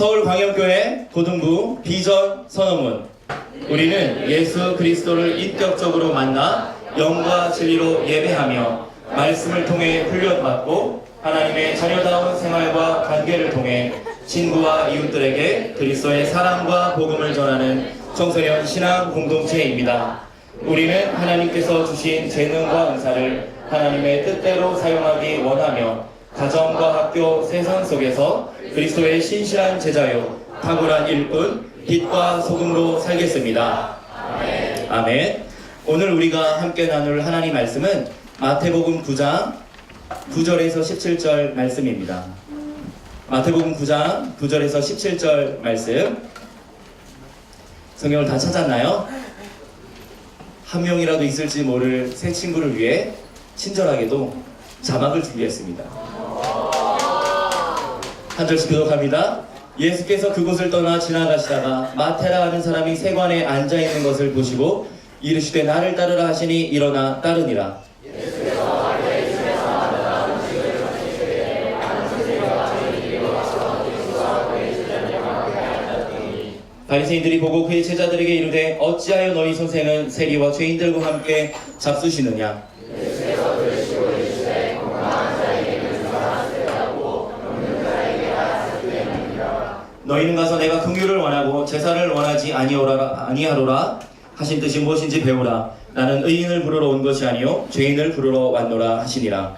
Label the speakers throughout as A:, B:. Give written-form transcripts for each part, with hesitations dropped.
A: 서울광역교회 고등부 비전 선언문. 우리는 예수 그리스도를 인격적으로 만나 영과 진리로 예배하며 말씀을 통해 훈련받고 하나님의 자녀다운 생활과 관계를 통해 친구와 이웃들에게 그리스도의 사랑과 복음을 전하는 청소년 신앙 공동체입니다. 우리는 하나님께서 주신 재능과 은사를 하나님의 뜻대로 사용하기 원하며 가정과 학교, 세상 속에서 그리스도의 신실한 제자요 탁월한 일꾼, 빛과 소금으로 살겠습니다. 아멘. 아멘. 오늘 우리가 함께 나눌 하나님 말씀은 마태복음 9장 9절에서 17절 말씀입니다. 마태복음 9장 9절에서 17절 말씀. 성경을 다 찾았나요? 한 명이라도 있을지 모를 새 친구를 위해 친절하게도 자막을 준비했습니다. 한 절씩 교독합니다. 예수께서 그곳을 떠나 지나가시다가 마테라 하는 사람이 세관에 앉아있는 것을 보시고 이르시되 나를 따르라 하시니 일어나 따르니라. 바리새인들이 보고 그의 제자들에게 이르되 어찌하여 너희 선생은 세리와 죄인들과 함께 잡수시느냐. 너희는 가서 내가 긍휼을 원하고 제사를 원하지 아니하로라 하신 뜻이 무엇인지 배우라. 나는 의인을 부르러 온 것이 아니요 죄인을 부르러 왔노라 하시니라.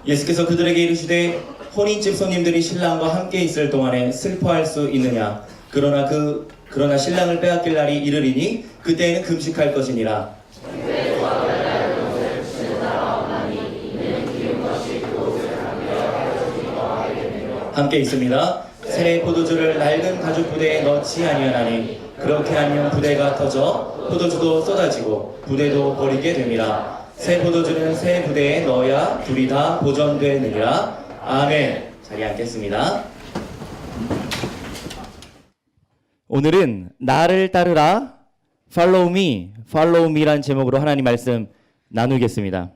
A: 예수께서 그들에게 이르시되 혼인집 손님들이 신랑과 함께 있을 동안에 슬퍼할 수 있느냐. 그러나 신랑을 빼앗길 날이 이르리니 그때에는 금식할 것이니라. 함께 있습니다. 새 포도주를 낡은 가죽 부대에 넣지 아니하나니 그렇게 하면 부대가 터져 포도주도 쏟아지고 부대도 버리게 됩니다. 새 포도주는 새 부대에 넣어야 둘이 다 보존되느니라. 아멘. 자리에 앉겠습니다. 오늘은 나를 따르라, Follow me, Follow me란 제목으로 하나님 말씀 나누겠습니다.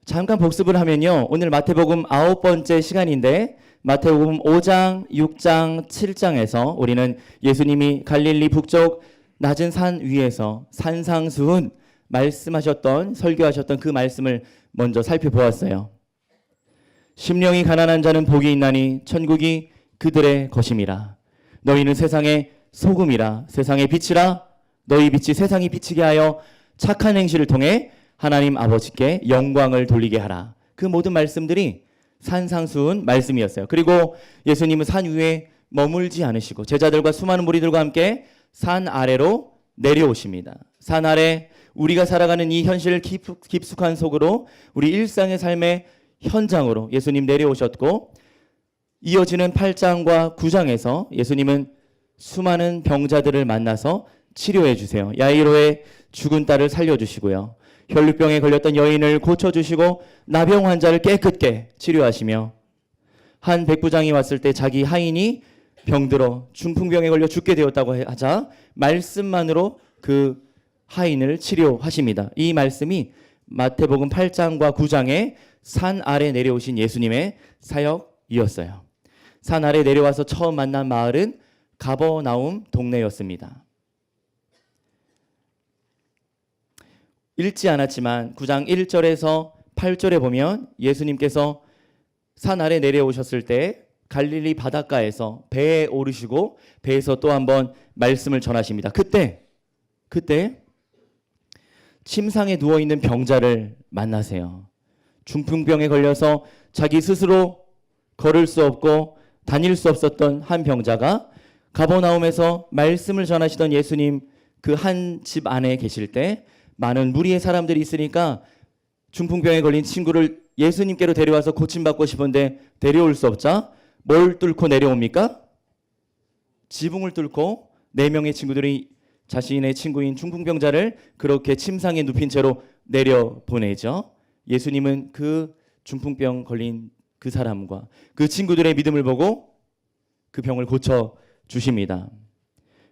A: 잠깐 복습을 하면요, 오늘 마태복음 9번째 시간인데 마태복음 5장, 6장, 7장에서 우리는 예수님이 갈릴리 북쪽 낮은 산 위에서 산상수훈 말씀하셨던, 설교하셨던 그 말씀을 먼저 살펴보았어요. 심령이 가난한 자는 복이 있나니 천국이 그들의 것임이라. 너희는 세상의 소금이라, 세상의 빛이라. 너희 빛이 세상이 비치게 하여 착한 행실을 통해 하나님 아버지께 영광을 돌리게 하라. 그 모든 말씀들이 산상수훈 말씀이었어요. 그리고 예수님은 산 위에 머물지 않으시고 제자들과 수많은 무리들과 함께 산 아래로 내려오십니다. 산 아래 우리가 살아가는 이 현실 깊숙한 속으로 우리 일상의 삶의 현장으로 예수님 내려오셨고, 이어지는 8장과 9장에서 예수님은 수많은 병자들을 만나서 치료해 주세요. 야이로의 죽은 딸을 살려주시고요. 혈루병에 걸렸던 여인을 고쳐주시고 나병 환자를 깨끗게 치료하시며, 한 백부장이 왔을 때 자기 하인이 병들어 중풍병에 걸려 죽게 되었다고 하자 말씀만으로 그 하인을 치료하십니다. 이 말씀이 마태복음 8장과 9장에 산 아래 내려오신 예수님의 사역이었어요. 산 아래 내려와서 처음 만난 마을은 가버나움 동네였습니다. 읽지 않았지만 9장 1절에서 8절에 보면 예수님께서 산 아래 내려오셨을 때 갈릴리 바닷가에서 배에 오르시고 배에서 또 한번 말씀을 전하십니다. 그때 침상에 누워있는 병자를 만나세요. 중풍병에 걸려서 자기 스스로 걸을 수 없고 다닐 수 없었던 한 병자가 가버나움에서 말씀을 전하시던 예수님 그 한 집 안에 계실 때 많은 무리의 사람들이 있으니까 중풍병에 걸린 친구를 예수님께로 데려와서 고침받고 싶은데 데려올 수 없자 뭘 뚫고 내려옵니까? 지붕을 뚫고 4명의 친구들이 자신의 친구인 중풍병자를 그렇게 침상에 눕힌 채로 내려보내죠. 예수님은 그 중풍병 걸린 그 사람과 그 친구들의 믿음을 보고 그 병을 고쳐주십니다.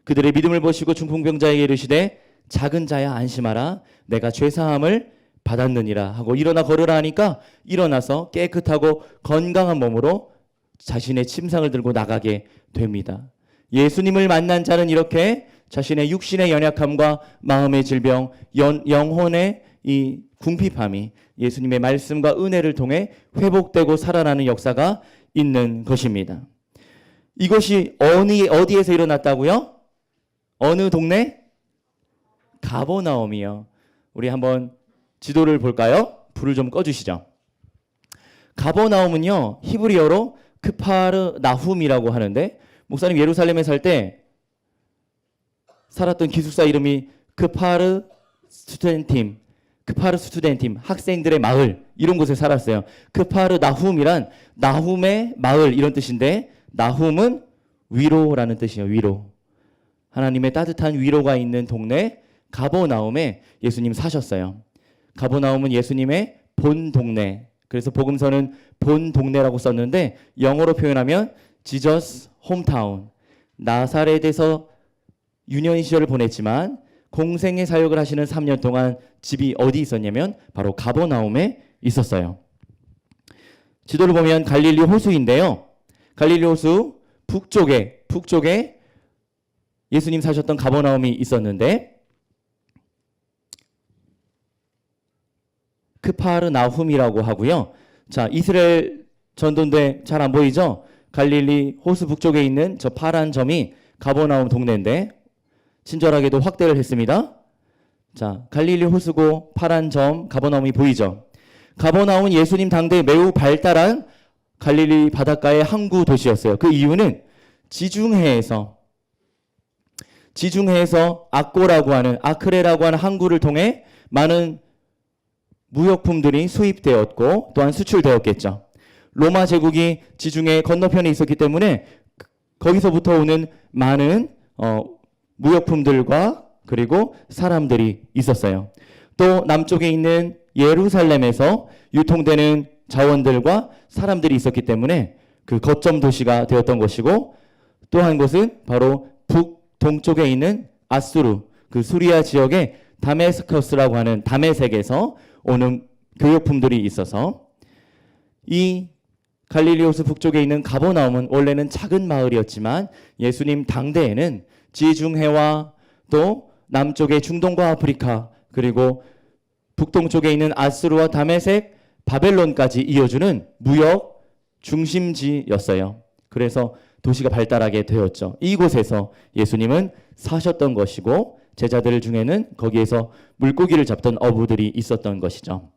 A: 그들의 믿음을 보시고 중풍병자에게 이르시되 작은 자야 안심하라 내가 죄사함을 받았느니라 하고 일어나 걸으라 하니까 일어나서 깨끗하고 건강한 몸으로 자신의 침상을 들고 나가게 됩니다. 예수님을 만난 자는 이렇게 자신의 육신의 연약함과 마음의 질병, 영혼의 이 궁핍함이 예수님의 말씀과 은혜를 통해 회복되고 살아나는 역사가 있는 것입니다. 이것이 어디에서 일어났다고요? 어느 동네? 가버나움이요. 우리 한번 지도를 볼까요? 불을 좀 꺼주시죠. 가버나움은요, 히브리어로 크파르나훔이라고 하는데, 목사님 예루살렘에 살 때 살았던 기숙사 이름이 크파르 스튜덴팀, 학생들의 마을, 이런 곳에 살았어요. 크파르나훔이란 나훔의 마을 이런 뜻인데, 나훔은 위로라는 뜻이에요. 위로. 하나님의 따뜻한 위로가 있는 동네 가버나움에 예수님 사셨어요. 가버나움은 예수님의 본 동네. 그래서 복음서는 본 동네라고 썼는데 영어로 표현하면 Jesus hometown. 나사렛에서 유년 시절을 보냈지만 공생의 사역을 하시는 3년 동안 집이 어디 있었냐면 바로 가버나움에 있었어요. 지도를 보면 갈릴리 호수인데요. 갈릴리 호수 북쪽에 예수님 사셨던 가버나움이 있었는데 크파르나훔이라고 하고요. 자, 이스라엘 전도인데 잘 안 보이죠? 갈릴리 호수 북쪽에 있는 저 파란 점이 가버나움 동네인데 친절하게도 확대를 했습니다. 자, 갈릴리 호수고 파란 점 가버나움이 보이죠? 가버나움은 예수님 당대에 매우 발달한 갈릴리 바닷가의 항구 도시였어요. 그 이유는 지중해에서 아크레라고 하는 항구를 통해 많은 무역품들이 수입되었고 또한 수출되었겠죠. 로마 제국이 지중해 건너편에 있었기 때문에 거기서부터 오는 많은 무역품들과 그리고 사람들이 있었어요. 또 남쪽에 있는 예루살렘에서 유통되는 자원들과 사람들이 있었기 때문에 그 거점 도시가 되었던 것이고 또 한 곳은 바로 북동쪽에 있는 아수르, 그 수리아 지역의 다메스커스라고 하는 다메섹에서 오는 교역품들이 있어서 이 갈릴리 호수 북쪽에 있는 가버나움은 원래는 작은 마을이었지만 예수님 당대에는 지중해와 또 남쪽의 중동과 아프리카 그리고 북동쪽에 있는 아수르와 다메섹, 바벨론까지 이어주는 무역 중심지였어요. 그래서 도시가 발달하게 되었죠. 이곳에서 예수님은 사셨던 것이고 제자들 중에는 거기에서 물고기를 잡던 어부들이 있었던 것이죠.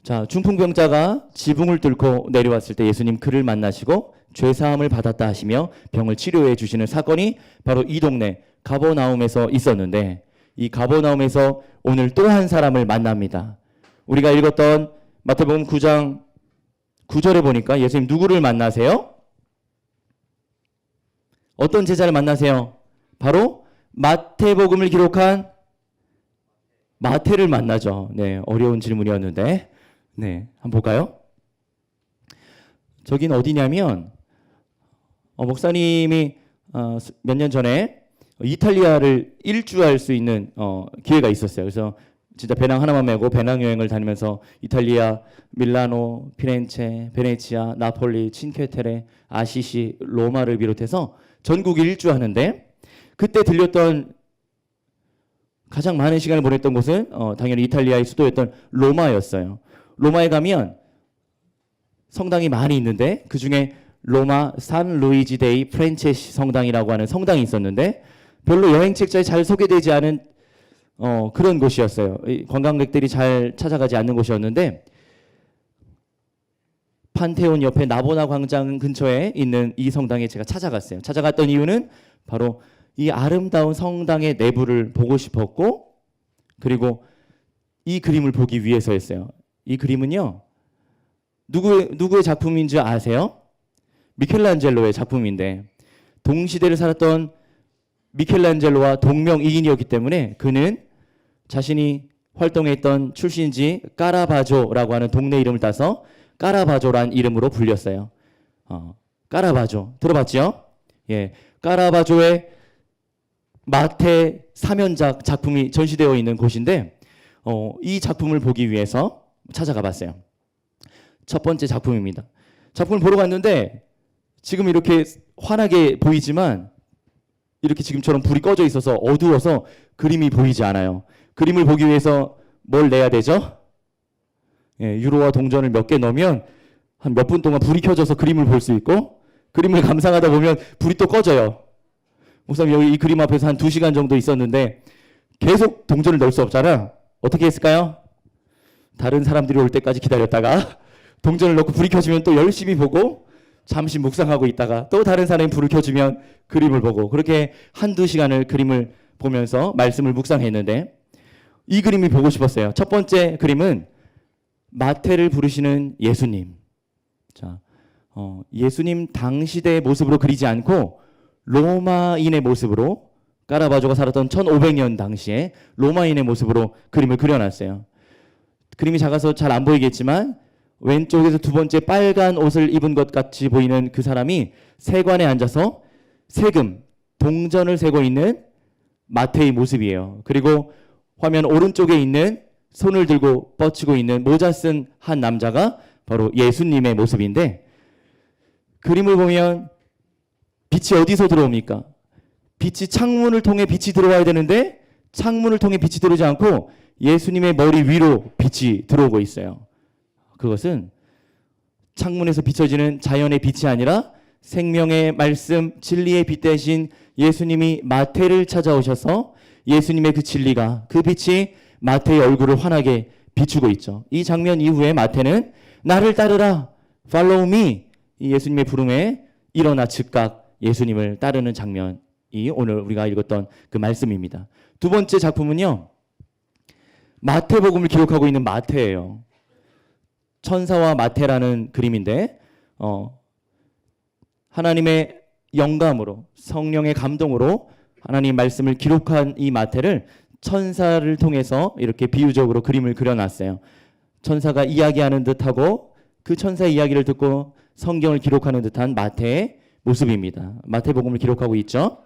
A: 자, 중풍병자가 지붕을 뚫고 내려왔을 때 예수님 그를 만나시고 죄사함을 받았다 하시며 병을 치료해 주시는 사건이 바로 이 동네 가버나움에서 있었는데 이 가버나움에서 오늘 또 한 사람을 만납니다. 우리가 읽었던 마태복음 9장 9절에 보니까 예수님 누구를 만나세요? 어떤 제자를 만나세요? 바로 마태복음을 기록한 마태를 만나죠. 네, 어려운 질문이었는데 네, 한번 볼까요? 저긴 어디냐면 목사님이 몇 년 전에 이탈리아를 일주할 수 있는 기회가 있었어요. 그래서 진짜 배낭 하나만 메고 배낭 여행을 다니면서 이탈리아, 밀라노, 피렌체, 베네치아, 나폴리, 친케테레, 아시시, 로마를 비롯해서 전국 일주하는데 그때 들렸던 가장 많은 시간을 보냈던 곳은 당연히 이탈리아의 수도였던 로마였어요. 로마에 가면 성당이 많이 있는데 그중에 로마 산 루이지 데이 프란체시 성당이라고 하는 성당이 있었는데 별로 여행책자에 잘 소개되지 않은 그런 곳이었어요. 관광객들이 잘 찾아가지 않는 곳이었는데 판테온 옆에 나보나 광장 근처에 있는 이 성당에 제가 찾아갔어요. 찾아갔던 이유는 바로 이 아름다운 성당의 내부를 보고 싶었고 그리고 이 그림을 보기 위해서였어요. 이 그림은요. 누구의 작품인지 아세요? 미켈란젤로의 작품인데 동시대를 살았던 미켈란젤로와 동명이인이었기 때문에 그는 자신이 활동했던 출신지 까라바조라고 하는 동네 이름을 따서 까라바조란 이름으로 불렸어요. 까라바조 들어봤죠? 예, 까라바조의 마태 사면작 작품이 전시되어 있는 곳인데 이 작품을 보기 위해서 찾아가 봤어요. 첫 번째 작품입니다. 작품을 보러 갔는데 지금 이렇게 환하게 보이지만 이렇게 지금처럼 불이 꺼져 있어서 어두워서 그림이 보이지 않아요. 그림을 보기 위해서 뭘 내야 되죠? 유로와 동전을 몇 개 넣으면 한 몇 분 동안 불이 켜져서 그림을 볼 수 있고, 그림을 감상하다 보면 불이 또 꺼져요. 목사님 여기 이 그림 앞에서 한 2시간 정도 있었는데 계속 동전을 넣을 수 없잖아. 어떻게 했을까요? 다른 사람들이 올 때까지 기다렸다가 동전을 넣고 불이 켜지면 또 열심히 보고 잠시 묵상하고 있다가 또 다른 사람이 불을 켜주면 그림을 보고, 그렇게 한두 시간을 그림을 보면서 말씀을 묵상했는데 이 그림이 보고 싶었어요. 첫 번째 그림은 마태를 부르시는 예수님. 자, 예수님 당시대의 모습으로 그리지 않고 로마인의 모습으로, 까라바조가 살았던 1500년 당시에 로마인의 모습으로 그림을 그려놨어요. 그림이 작아서 잘 안 보이겠지만 왼쪽에서 두 번째 빨간 옷을 입은 것 같이 보이는 그 사람이 세관에 앉아서 세금, 동전을 세고 있는 마태의 모습이에요. 그리고 화면 오른쪽에 있는 손을 들고 뻗치고 있는 모자 쓴 한 남자가 바로 예수님의 모습인데, 그림을 보면 빛이 어디서 들어옵니까? 빛이 창문을 통해 빛이 들어와야 되는데 창문을 통해 빛이 들어오지 않고 예수님의 머리 위로 빛이 들어오고 있어요. 그것은 창문에서 비춰지는 자연의 빛이 아니라 생명의 말씀, 진리의 빛 대신 예수님이 마태를 찾아오셔서 예수님의 그 진리가, 그 빛이 마태의 얼굴을 환하게 비추고 있죠. 이 장면 이후에 마태는 나를 따르라, follow me, 이 예수님의 부름에 일어나 즉각 예수님을 따르는 장면이 오늘 우리가 읽었던 그 말씀입니다. 두 번째 작품은요, 마태복음을 기록하고 있는 마태예요. 천사와 마태라는 그림인데 하나님의 영감으로, 성령의 감동으로 하나님 말씀을 기록한 이 마태를 천사를 통해서 이렇게 비유적으로 그림을 그려놨어요. 천사가 이야기하는 듯하고 그 천사의 이야기를 듣고 성경을 기록하는 듯한 마태의 모습입니다. 마태복음을 기록하고 있죠.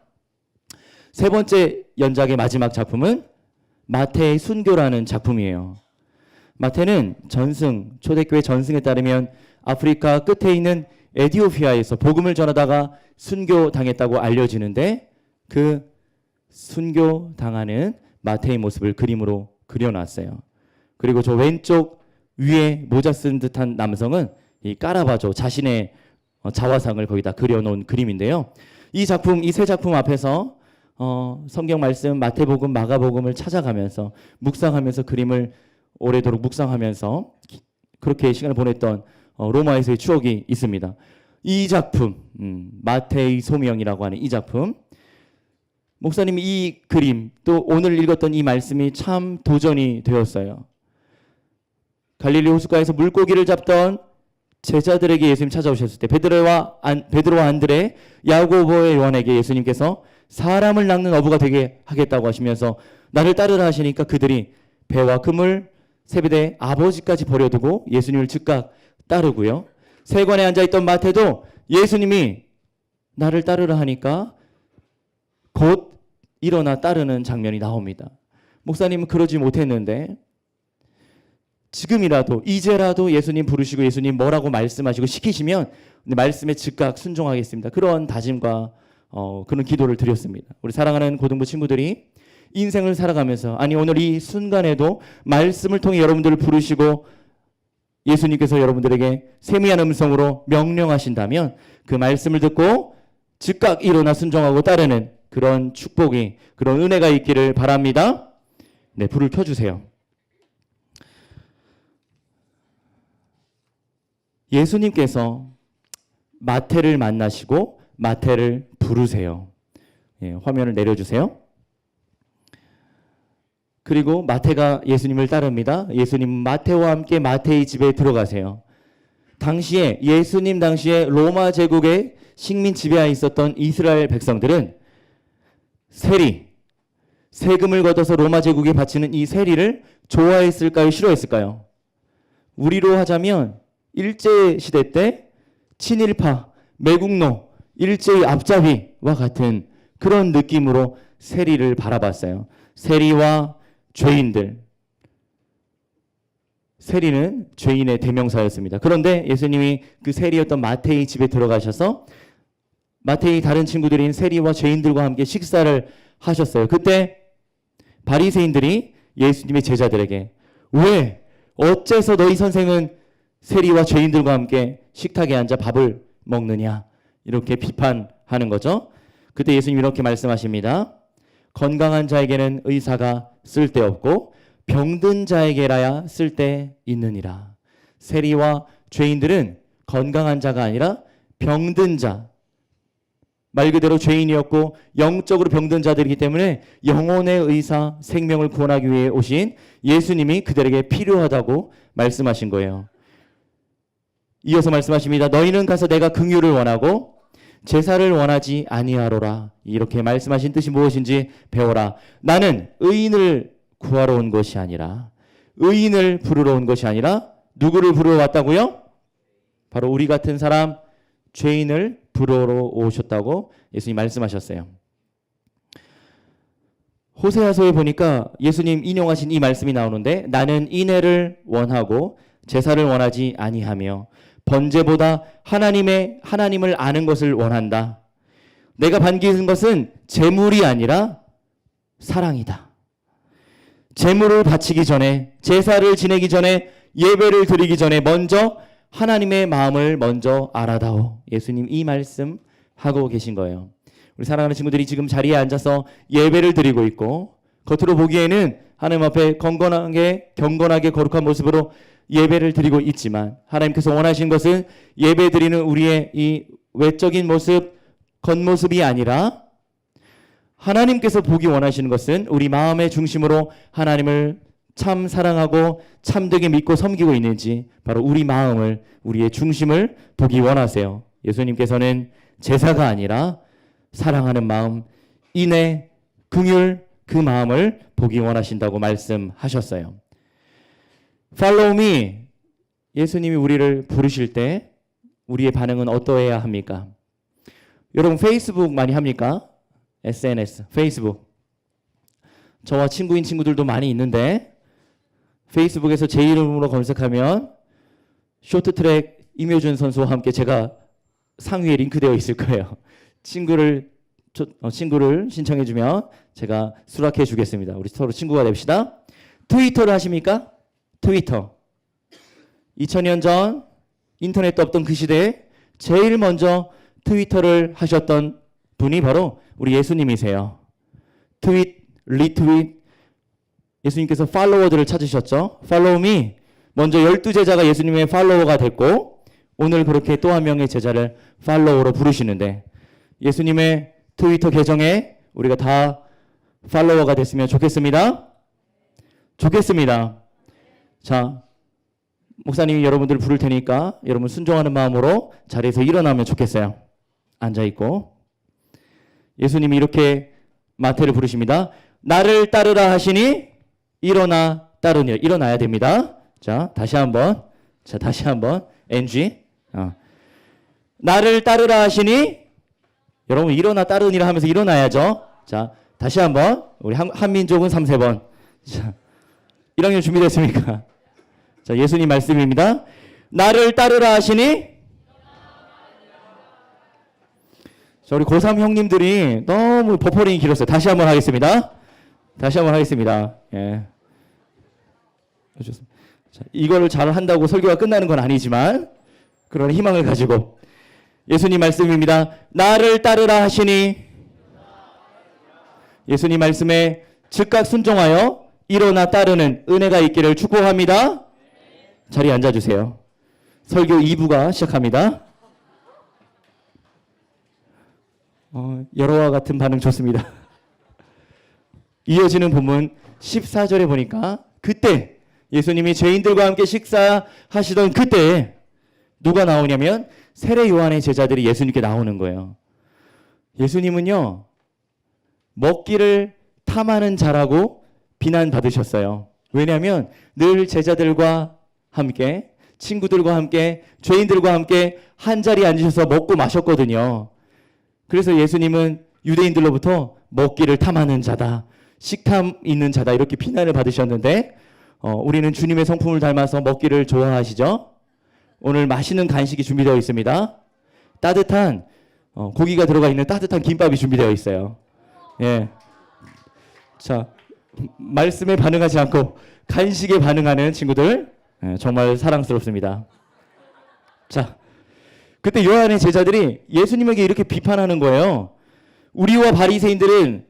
A: 세 번째 연작의 마지막 작품은 마태의 순교라는 작품이에요. 마태는 전승, 초대교회 전승에 따르면 아프리카 끝에 있는 에티오피아에서 복음을 전하다가 순교당했다고 알려지는데, 그 순교당하는 마태의 모습을 그림으로 그려놨어요. 그리고 저 왼쪽 위에 모자 쓴 듯한 남성은 이 까라바조, 자신의 자화상을 거기다 그려놓은 그림인데요. 이 작품, 이 세 작품 앞에서 성경 말씀 마태복음, 마가복음을 찾아가면서 묵상하면서 그림을 오래도록 묵상하면서 그렇게 시간을 보냈던 로마에서의 추억이 있습니다. 이 작품, 마태의 소명이라고 하는 이 작품, 목사님이 이 그림, 또 오늘 읽었던 이 말씀이 참 도전이 되었어요. 갈릴리 호숫가에서 물고기를 잡던 제자들에게 예수님 찾아오셨을 때 베드로와 안드레, 야고보의 요한에게 예수님께서 사람을 낚는 어부가 되게 하겠다고 하시면서 나를 따르라 하시니까 그들이 배와 그물, 세베대의 아버지까지 버려두고 예수님을 즉각 따르고요. 세관에 앉아있던 마태도 예수님이 나를 따르라 하니까 곧 일어나 따르는 장면이 나옵니다. 목사님은 그러지 못했는데 지금이라도, 이제라도 예수님 부르시고 예수님 뭐라고 말씀하시고 시키시면 말씀에 즉각 순종하겠습니다. 그런 다짐과 그런 기도를 드렸습니다. 우리 사랑하는 고등부 친구들이 인생을 살아가면서, 아니 오늘 이 순간에도 말씀을 통해 여러분들을 부르시고 예수님께서 여러분들에게 세미한 음성으로 명령하신다면 그 말씀을 듣고 즉각 일어나 순종하고 따르는 그런 축복이, 그런 은혜가 있기를 바랍니다. 네, 불을 켜주세요. 예수님께서 마태를 만나시고 마태를 부르세요. 예, 화면을 내려주세요. 그리고 마태가 예수님을 따릅니다. 예수님 마태와 함께 마태의 집에 들어가세요. 당시에 예수님 당시에 로마 제국의 식민 지배하에 있었던 이스라엘 백성들은 세금을 걷어서 로마 제국에 바치는 이 세리를 좋아했을까요? 싫어했을까요? 우리로 하자면 일제시대 때 친일파, 매국노, 일제의 앞잡이와 같은 그런 느낌으로 세리를 바라봤어요. 세리와 죄인들. 세리는 죄인의 대명사였습니다. 그런데 예수님이 그 세리였던 마태의 집에 들어가셔서 마태의 다른 친구들인 세리와 죄인들과 함께 식사를 하셨어요. 그때 바리새인들이 예수님의 제자들에게 왜 어째서 너희 선생은 세리와 죄인들과 함께 식탁에 앉아 밥을 먹느냐 이렇게 비판하는 거죠. 그때 예수님이 이렇게 말씀하십니다. 건강한 자에게는 의사가 쓸데없고 병든 자에게라야 쓸데 있느니라. 세리와 죄인들은 건강한 자가 아니라 병든 자, 말 그대로 죄인이었고 영적으로 병든 자들이기 때문에 영혼의 의사, 생명을 구원하기 위해 오신 예수님이 그들에게 필요하다고 말씀하신 거예요. 이어서 말씀하십니다. 너희는 가서 내가 긍휼을 원하고 제사를 원하지 아니하로라. 이렇게 말씀하신 뜻이 무엇인지 배워라. 나는 의인을 구하러 온 것이 아니라 의인을 부르러 온 것이 아니라 누구를 부르러 왔다고요? 바로 우리 같은 사람 죄인을 부르러 오셨다고 예수님 말씀하셨어요. 호세아서에 보니까 예수님 인용하신 이 말씀이 나오는데 나는 인애를 원하고 제사를 원하지 아니하며 번제보다 하나님을 아는 것을 원한다. 내가 반기는 것은 제물이 아니라 사랑이다. 제물을 바치기 전에 제사를 지내기 전에 예배를 드리기 전에 먼저 하나님의 마음을 먼저 알아다오. 예수님 이 말씀 하고 계신 거예요. 우리 사랑하는 친구들이 지금 자리에 앉아서 예배를 드리고 있고 겉으로 보기에는 하나님 앞에 경건하게 거룩한 모습으로 예배를 드리고 있지만 하나님께서 원하신 것은 예배 드리는 우리의 이 외적인 모습, 겉모습이 아니라 하나님께서 보기 원하시는 것은 우리 마음의 중심으로 하나님을 참 사랑하고 참되게 믿고 섬기고 있는지 바로 우리 마음을, 우리의 중심을 보기 원하세요. 예수님께서는 제사가 아니라 사랑하는 마음, 인애, 긍휼 그 마음을 보기 원하신다고 말씀하셨어요. Follow me. 예수님이 우리를 부르실 때 우리의 반응은 어떠해야 합니까? 여러분 페이스북 많이 합니까? SNS, 페이스북. 저와 친구인 친구들도 많이 있는데 페이스북에서 제 이름으로 검색하면 쇼트트랙 임효준 선수와 함께 제가 상위에 링크되어 있을 거예요. 친구를 신청해주면 제가 수락해 주겠습니다. 우리 서로 친구가 됩시다. 트위터를 하십니까? 트위터. 2000년 전 인터넷도 없던 그 시대에 제일 먼저 트위터를 하셨던 분이 바로 우리 예수님이세요. 트윗, 리트윗. 예수님께서 팔로워들을 찾으셨죠. Follow me. 먼저 12제자가 예수님의 팔로워가 됐고 오늘 그렇게 또 한 명의 제자를 팔로워로 부르시는데 예수님의 트위터 계정에 우리가 다 팔로워가 됐으면 좋겠습니다. 좋겠습니다. 자, 목사님이 여러분들을 부를 테니까 여러분 순종하는 마음으로 자리에서 일어나면 좋겠어요. 앉아있고 예수님이 이렇게 마태를 부르십니다. 나를 따르라 하시니 일어나 따르니라. 일어나야 됩니다. 자, 다시 한번 NG. 나를 따르라 하시니 여러분 일어나 따르니라 하면서 일어나야죠. 자, 다시 한번 우리 한민족은 3세번. 자, 1학년 준비됐습니까? 자, 예수님 말씀입니다. 나를 따르라 하시니 자, 우리 고3 형님들이 너무 버퍼링이 길었어요. 다시 한번 하겠습니다. 예. 좋습니다. 자, 이거를 잘 한다고 설교가 끝나는 건 아니지만 그런 희망을 가지고 예수님 말씀입니다. 나를 따르라 하시니 예수님 말씀에 즉각 순종하여 일어나 따르는 은혜가 있기를 축복합니다. 자리에 앉아주세요. 설교 2부가 시작합니다. 여러와 같은 반응 좋습니다. 이어지는 본문 14절에 보니까 그때 예수님이 죄인들과 함께 식사하시던 그때 누가 나오냐면 세례 요한의 제자들이 예수님께 나오는 거예요. 예수님은요 먹기를 탐하는 자라고 비난받으셨어요. 왜냐하면 늘 제자들과 함께 친구들과 함께 죄인들과 함께 한 자리에 앉으셔서 먹고 마셨거든요. 그래서 예수님은 유대인들로부터 먹기를 탐하는 자다, 식탐 있는 자다 이렇게 비난을 받으셨는데 우리는 주님의 성품을 닮아서 먹기를 좋아하시죠? 오늘 맛있는 간식이 준비되어 있습니다. 따뜻한 고기가 들어가 있는 따뜻한 김밥이 준비되어 있어요. 예. 자, 말씀에 반응하지 않고 간식에 반응하는 친구들, 예, 정말 사랑스럽습니다. 자, 그때 요한의 제자들이 예수님에게 이렇게 비판하는 거예요. 우리와 바리새인들은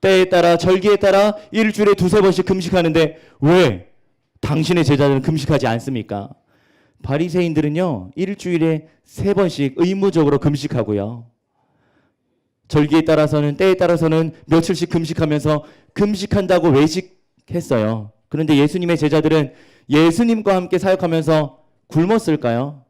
A: 때에 따라 절기에 따라 일주일에 두세 번씩 금식하는데 왜 당신의 제자들은 금식하지 않습니까? 바리새인들은요, 일주일에 3번씩 의무적으로 금식하고요. 절기에 따라서는, 때에 따라서는 며칠씩 금식하면서 금식한다고 외식했어요. 그런데 예수님의 제자들은 예수님과 함께 사역하면서 굶었을까요?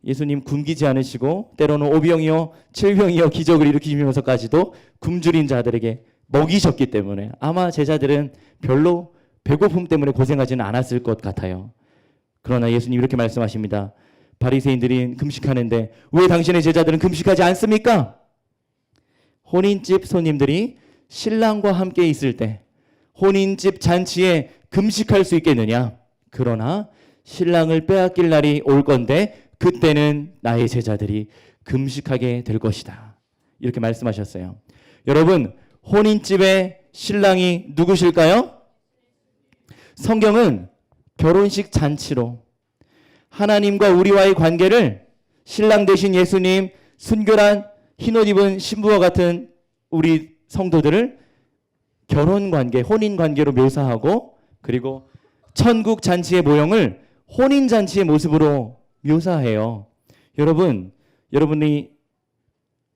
A: 예수님 굶기지 않으시고 때로는 5병이요 7병이요 기적을 일으키시면서까지도 굶주린 자들에게 먹이셨기 때문에 아마 제자들은 별로 배고픔 때문에 고생하지는 않았을 것 같아요. 그러나 예수님 이렇게 말씀하십니다. 바리새인들이 금식하는데 왜 당신의 제자들은 금식하지 않습니까? 혼인집 손님들이 신랑과 함께 있을 때 혼인집 잔치에 금식할 수 있겠느냐? 그러나 신랑을 빼앗길 날이 올 건데 그때는 나의 제자들이 금식하게 될 것이다. 이렇게 말씀하셨어요. 여러분, 혼인집의 신랑이 누구실까요? 성경은 결혼식 잔치로 하나님과 우리와의 관계를 신랑 되신 예수님, 순결한 흰옷 입은 신부와 같은 우리 성도들을 결혼 관계, 혼인 관계로 묘사하고 그리고 천국 잔치의 모형을 혼인 잔치의 모습으로 묘사해요. 여러분, 여러분이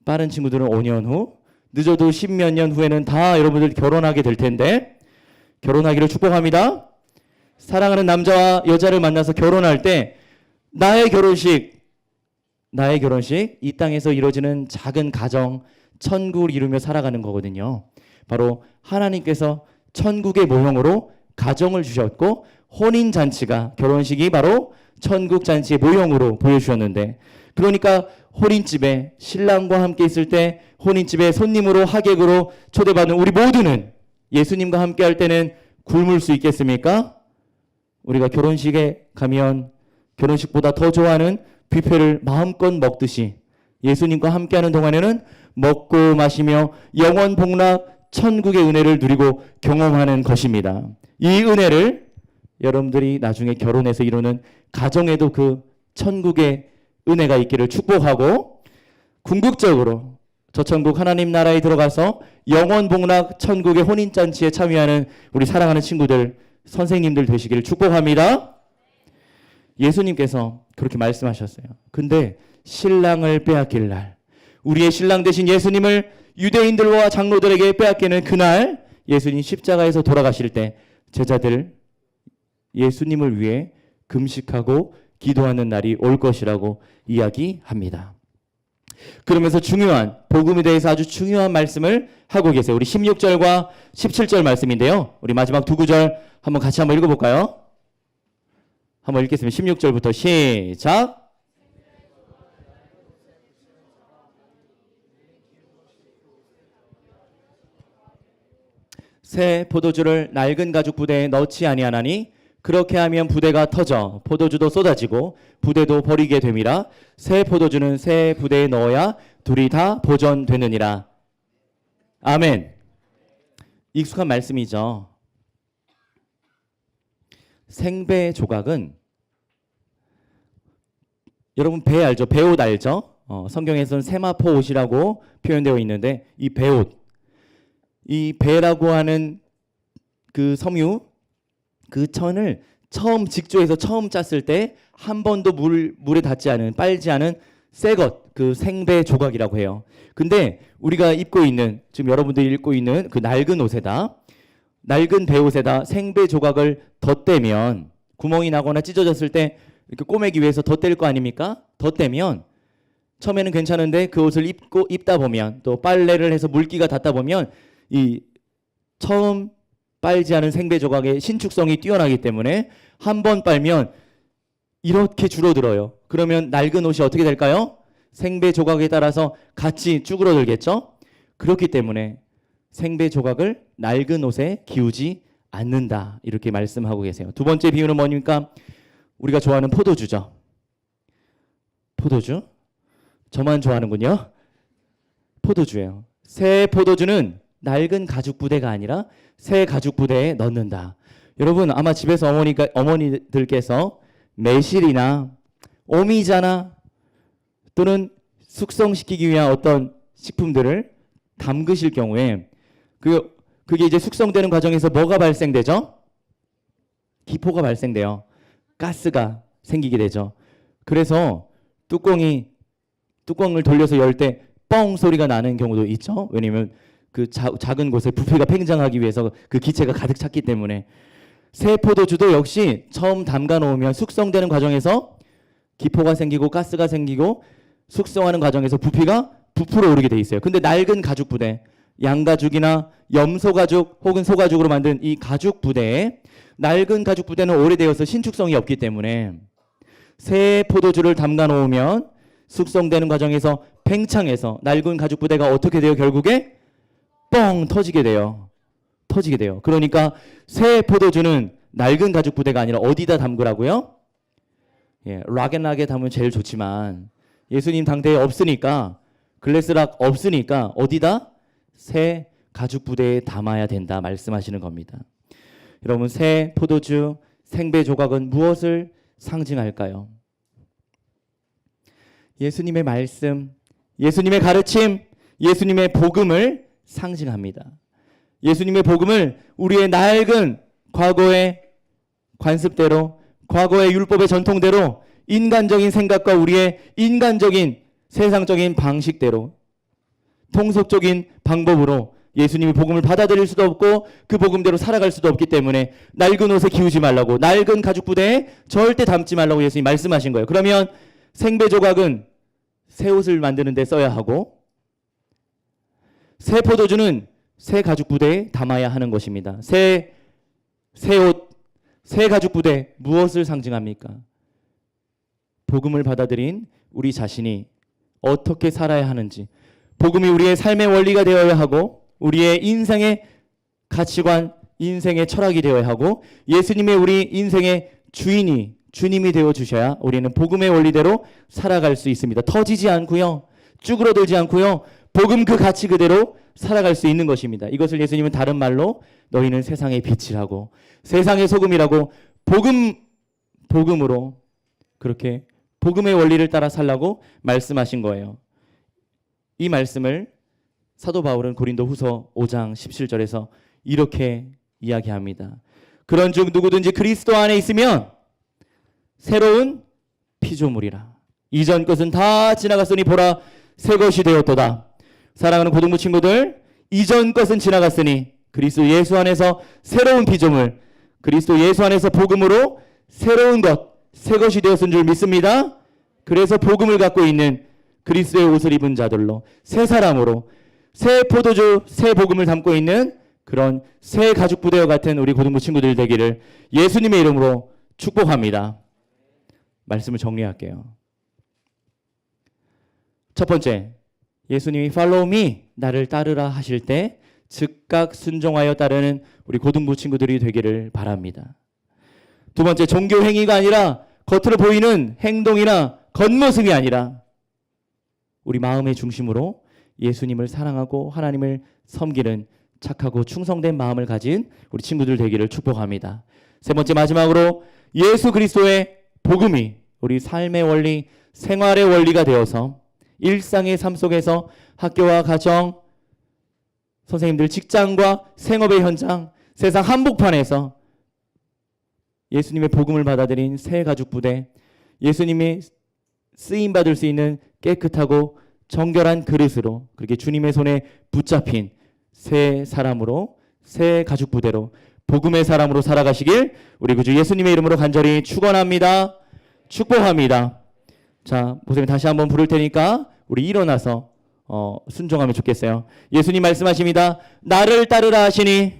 A: 빠른 친구들은 5년 후, 늦어도 10몇 년 후에는 다 여러분들 결혼하게 될 텐데 결혼하기를 축복합니다. 사랑하는 남자와 여자를 만나서 결혼할 때 나의 결혼식 이 땅에서 이루어지는 작은 가정, 천국을 이루며 살아가는 거거든요. 바로 하나님께서 천국의 모형으로 가정을 주셨고 혼인잔치가, 결혼식이 바로 천국 잔치의 모형으로 보여주셨는데, 그러니까 혼인집에 신랑과 함께 있을 때 혼인집에 손님으로 하객으로 초대받는 우리 모두는 예수님과 함께 할 때는 굶을 수 있겠습니까? 우리가 결혼식에 가면 결혼식보다 더 좋아하는 뷔페를 마음껏 먹듯이 예수님과 함께하는 동안에는 먹고 마시며 영원 복락 천국의 은혜를 누리고 경험하는 것입니다. 이 은혜를 여러분들이 나중에 결혼해서 이루는 가정에도 그 천국의 은혜가 있기를 축복하고, 궁극적으로 저 천국 하나님 나라에 들어가서 영원 복락 천국의 혼인잔치에 참여하는 우리 사랑하는 친구들, 선생님들 되시기를 축복합니다. 예수님께서 그렇게 말씀하셨어요. 근데 신랑을 빼앗길 날, 우리의 신랑 되신 예수님을 유대인들과 장로들에게 빼앗기는 그날, 예수님 십자가에서 돌아가실 때 제자들 예수님을 위해 금식하고 기도하는 날이 올 것이라고 이야기합니다. 그러면서 중요한, 복음에 대해서 아주 중요한 말씀을 하고 계세요. 우리 16절과 17절 말씀인데요. 우리 마지막 두 구절 한번 같이 한번 읽어볼까요? 한번 읽겠습니다. 16절부터 시작. 새 포도주를 낡은 가죽 부대에 넣지 아니하나니 그렇게 하면 부대가 터져 포도주도 쏟아지고 부대도 버리게 됨이라. 새 포도주는 새 부대에 넣어야 둘이 다 보존되느니라. 아멘. 익숙한 말씀이죠. 생배 조각은, 여러분 배 알죠? 배옷 알죠? 성경에서는 세마포 옷이라고 표현되어 있는데, 이 배옷, 이 배라고 하는 그 섬유, 그 천을 처음 직조해서 처음 짰을 때 한 번도 물에 닿지 않은, 빨지 않은 새 것, 그 생배 조각이라고 해요. 근데 우리가 입고 있는, 지금 여러분들이 입고 있는 그 낡은 옷에다, 낡은 배옷에다 생배 조각을 덧대면, 구멍이 나거나 찢어졌을 때 이렇게 꼬매기 위해서 덧댈 거 아닙니까? 덧대면 처음에는 괜찮은데 그 옷을 입다 보면, 또 빨래를 해서 물기가 닿다 보면 이 처음 빨지 않은 생배 조각의 신축성이 뛰어나기 때문에 한 번 빨면 이렇게 줄어들어요. 그러면 낡은 옷이 어떻게 될까요? 생배 조각에 따라서 같이 쭈그러들겠죠? 그렇기 때문에 생배 조각을 낡은 옷에 기우지 않는다. 이렇게 말씀하고 계세요. 두 번째 비유는 뭐니까 우리가 좋아하는 포도주죠. 포도주? 저만 좋아하는군요. 포도주예요. 새 포도주는 낡은 가죽 부대가 아니라 새 가죽 부대에 넣는다. 여러분 아마 집에서 어머니들께서 매실이나 오미자나 또는 숙성시키기 위한 어떤 식품들을 담그실 경우에 그게 이제 숙성되는 과정에서 뭐가 발생되죠? 기포가 발생돼요. 가스가 생기게 되죠. 그래서 뚜껑을 돌려서 열 때 뻥 소리가 나는 경우도 있죠. 왜냐면 그 작은 곳에 부피가 팽창하기 위해서 그 기체가 가득 찼기 때문에. 새 포도주도 역시 처음 담가 놓으면 숙성되는 과정에서 기포가 생기고 가스가 생기고 숙성하는 과정에서 부피가 부풀어 오르게 돼 있어요. 근데 낡은 가죽 부대, 양가죽이나 염소가죽 혹은 소가죽으로 만든 이 가죽 부대에 낡은 가죽 부대는 오래되어서 신축성이 없기 때문에 새 포도주를 담가 놓으면 숙성되는 과정에서 팽창해서 낡은 가죽 부대가 어떻게 돼요? 결국에 뻥 터지게 돼요. 그러니까 새 포도주는 낡은 가죽 부대가 아니라 어디다 담그라고요? 락앤락에 담으면 제일 좋지만 예수님 당대에 없으니까 글래스락 없으니까 어디다? 새 가죽 부대에 담아야 된다 말씀하시는 겁니다. 여러분 새 포도주 생배 조각은 무엇을 상징할까요? 예수님의 말씀, 예수님의 가르침, 예수님의 복음을 상징합니다. 예수님의 복음을 우리의 낡은 과거의 관습대로, 과거의 율법의 전통대로 인간적인 생각과 우리의 인간적인 세상적인 방식대로 통속적인 방법으로 예수님의 복음을 받아들일 수도 없고 그 복음대로 살아갈 수도 없기 때문에 낡은 옷에 기우지 말라고, 낡은 가죽 부대에 절대 담지 말라고 예수님 말씀하신 거예요. 그러면 생배 조각은 새 옷을 만드는 데 써야 하고 새 포도주는 새 가죽 부대에 담아야 하는 것입니다. 새 옷, 새 가죽 부대 무엇을 상징합니까? 복음을 받아들인 우리 자신이 어떻게 살아야 하는지, 복음이 우리의 삶의 원리가 되어야 하고 우리의 인생의 가치관, 인생의 철학이 되어야 하고 예수님의 우리 인생의 주님이 되어 주셔야 우리는 복음의 원리대로 살아갈 수 있습니다. 터지지 않고요. 쭈그러들지 않고요. 복음 그 가치 그대로 살아갈 수 있는 것입니다. 이것을 예수님은 다른 말로 너희는 세상의 빛이라고, 세상의 소금이라고, 복음으로 그렇게 복음의 원리를 따라 살라고 말씀하신 거예요. 이 말씀을 사도 바울은 고린도후서 5장 17절에서 이렇게 이야기합니다. 그런즉 누구든지 그리스도 안에 있으면 새로운 피조물이라. 이전 것은 다 지나갔으니 보라 새 것이 되었도다. 사랑하는 고등부 친구들, 이전 것은 지나갔으니 그리스도 예수 안에서 새로운 피조물, 그리스도 예수 안에서 복음으로 새로운 것, 새 것이 되었은 줄 믿습니다. 그래서 복음을 갖고 있는 그리스도의 옷을 입은 자들로, 새 사람으로, 새 포도주, 새 복음을 담고 있는 그런 새 가죽 부대와 같은 우리 고등부 친구들 되기를 예수님의 이름으로 축복합니다. 말씀을 정리할게요. 첫 번째, 예수님이 Follow me, 나를 따르라 하실 때 즉각 순종하여 따르는 우리 고등부 친구들이 되기를 바랍니다. 두 번째, 종교 행위가 아니라 겉으로 보이는 행동이나 겉모습이 아니라 우리 마음의 중심으로 예수님을 사랑하고 하나님을 섬기는 착하고 충성된 마음을 가진 우리 친구들 되기를 축복합니다. 세 번째, 마지막으로 예수 그리스도의 복음이 우리 삶의 원리, 생활의 원리가 되어서 일상의 삶 속에서 학교와 가정, 선생님들 직장과 생업의 현장, 세상 한복판에서 예수님의 복음을 받아들인 새 가죽 부대, 예수님이 쓰임 받을 수 있는 깨끗하고 정결한 그릇으로 그렇게 주님의 손에 붙잡힌 새 사람으로, 새 가죽 부대로 복음의 사람으로 살아가시길 우리 구주 예수님의 이름으로 간절히 축원합니다. 축복합니다. 자, 목사님 다시 한번 부를 테니까 우리 일어나서 순종하면 좋겠어요. 예수님 말씀하십니다. 나를 따르라 하시니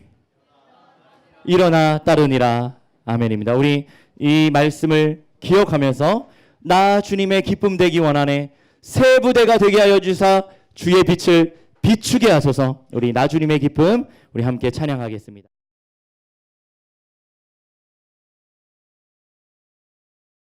A: 일어나 따르니라. 아멘입니다. 우리 이 말씀을 기억하면서 나 주님의 기쁨 되기 원하네, 새 부대가 되게 하여 주사 주의 빛을 비추게 하소서. 우리 나주님의 기쁨 우리 함께 찬양하겠습니다.